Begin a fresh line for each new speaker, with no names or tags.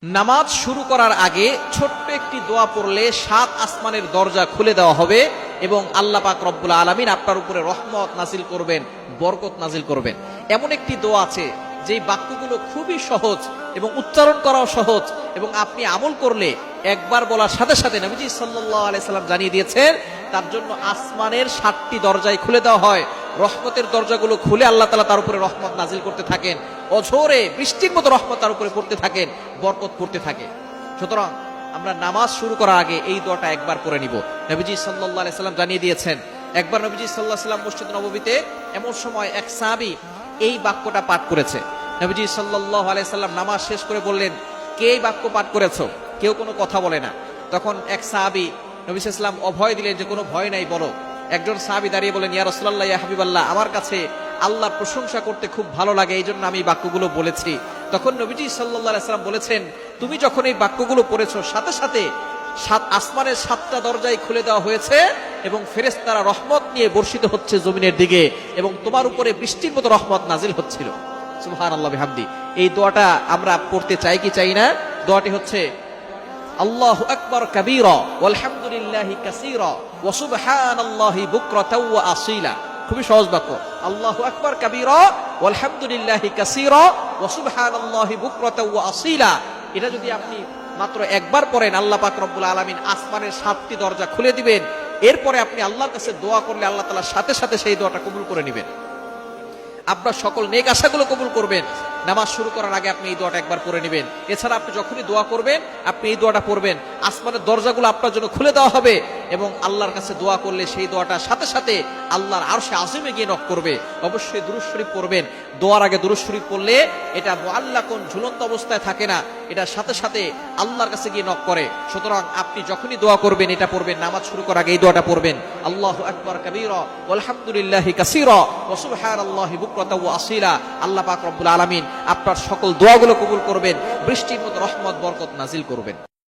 নামাজ শুরু করার আগে ছোট্ট একটি দোয়া পড়লে ৭ আসমানের দরজা খুলে দেওয়া হবে এবং আল্লাহ পাক রব্বুল আলামিন আপনার উপরে রহমত নাজিল করবেন, বরকত নাজিল করবেন। এমন একটি দোয়া আছে যেই বাক্যগুলো খুবই সহজ এবং উচ্চারণ করাও সহজ, এবং আপনি আমল করলে একবার বলার সাথে সাথে নবীজি সাল্লাল্লাহু আলাইহি সাল্লাম জানিয়ে দিয়েছেন তার জন্য আসমানের ৭টি দরজাই খুলে দেওয়া হয়। রহমতের দরজাগুলো খুলে আল্লাহ তাআলা তার উপরে রহমত নাজিল করতে থাকেন, অঝোরে বৃষ্টির মতো রহমত তার উপরে পড়তে থাকেন, বরকত পড়তে থাকে। সুতরাং আমরা নামাজ শুরু করার আগে এই দোয়াটা একবার পড়ে নিব। নবীজি সাল্লাল্লাহু আলাইহি সাল্লাম জানিয়ে দিয়েছেন, একবার নবীজি সাল্লাল্লাহু আলাইহি সাল্লাম মসজিদ নববীতে এমন সময় এক সাহাবী এই বাক্যটা পাঠ করেছে। নবীজি সাল্লাল্লাহু আলাইহি সাল্লাম নামাজ শেষ করে বললেন, কে এই বাক্য পাঠ করেছো? কেউ কোনো কথা বলে না। তখন এক সাহাবী নবী সাল্লাল্লাহু আলাইহি সাল্লাম অভয় দিলেন যে কোনো ভয় নাই, বলো। একজন সাহাবী দাঁড়িয়ে বলেন, ইয়া রাসূলুল্লাহ, ইয়া হাবিবাল্লাহ, আমার কাছে আল্লাহর প্রশংসা করতে খুব ভালো লাগে, এই জন্য আমি এই বাক্যগুলো বলেছি। তখন নবীজি সাল্লাল্লাহু আলাইহি সাল্লাম বলেছেন, তুমি যখন এই বাক্যগুলো পড়েছো সাথে সাথে ৭ আসমানের ৭টা দরজাই খুলে দেওয়া হয়েছে এবং ফেরেশতারা রহমত নিয়ে বর্ষিত হচ্ছে জমিনের দিকে এবং তোমার উপরে বৃষ্টির মতো রহমত নাজিল হচ্ছিল। সুবহানাল্লাহ বিহামদি। এই দোয়াটা আমরা পড়তে চাই কি চাই না? দোয়াটি হচ্ছে আল্লাহু আকবার কাবীরা ওয়ালহামদুলিল্লাহি কাসীরা ওয়া সুবহানাল্লাহি বুকরাতাও ওয়া আসীলা। খুবই সহজ বাক্য, আল্লাহু আকবার কাবীরা ওয়ালহামদুলিল্লাহি কাসীরা ওয়া সুবহানাল্লাহি বুকরাতাও ওয়া আসীলা। এটা যদি আপনি মাত্র একবার পড়েন, আল্লাহ পাক রব্বুল আলামিন আসমানের ৭টি দরজা খুলে দিবেন। এরপরে আপনি আল্লাহর কাছে দোয়া করলে আল্লাহ তাআলা সাথে সাথে সেই দোয়াটা কবুল করে নেবেন, আপনার সকল নেক আশাগুলো কবুল করবেন। নামাজ শুরু করার আগে আপনি এই দোয়াটা একবার পড়ে নেবেন। এছাড়া আপনি যখনই দোয়া করবেন আপনি এই দোয়াটা পড়বেন, আসমানের দরজাগুলো আপনার জন্য খুলে দেওয়া হবে এবং আল্লাহর কাছে দোয়া করলে সেই দোয়াটা সাথে সাথে আল্লাহর আরশে আজিমে গিয়ে নক করবে। অবশ্যই দুরূদ শরীফ পড়বেন। দোয়ার আগে দুরূদ শরীফ পড়লে এটা মুআল্লাকুন, ঝুলন্ত অবস্থায় থাকে না, এটা সাথে সাথে আল্লাহর কাছে গিয়ে নক করে। সুতরাং আপনি যখনই দোয়া করবেন এটা পড়বেন, নামাজ শুরু করার আগে এই দোয়াটা পড়বেন, আল্লাহু আকবার কাবীরা ওয়ালহামদুলিল্লাহি কাসীরা ওয়া সুবহানাল্লাহি বুকরাতাও ওয়া আসীলা। আল্লাহ পাক রব্বুল আলামিন আপনার সকল দোয়াগুলো কবুল করবেন, বৃষ্টির মতো রহমত বরকত নাজিল করবেন।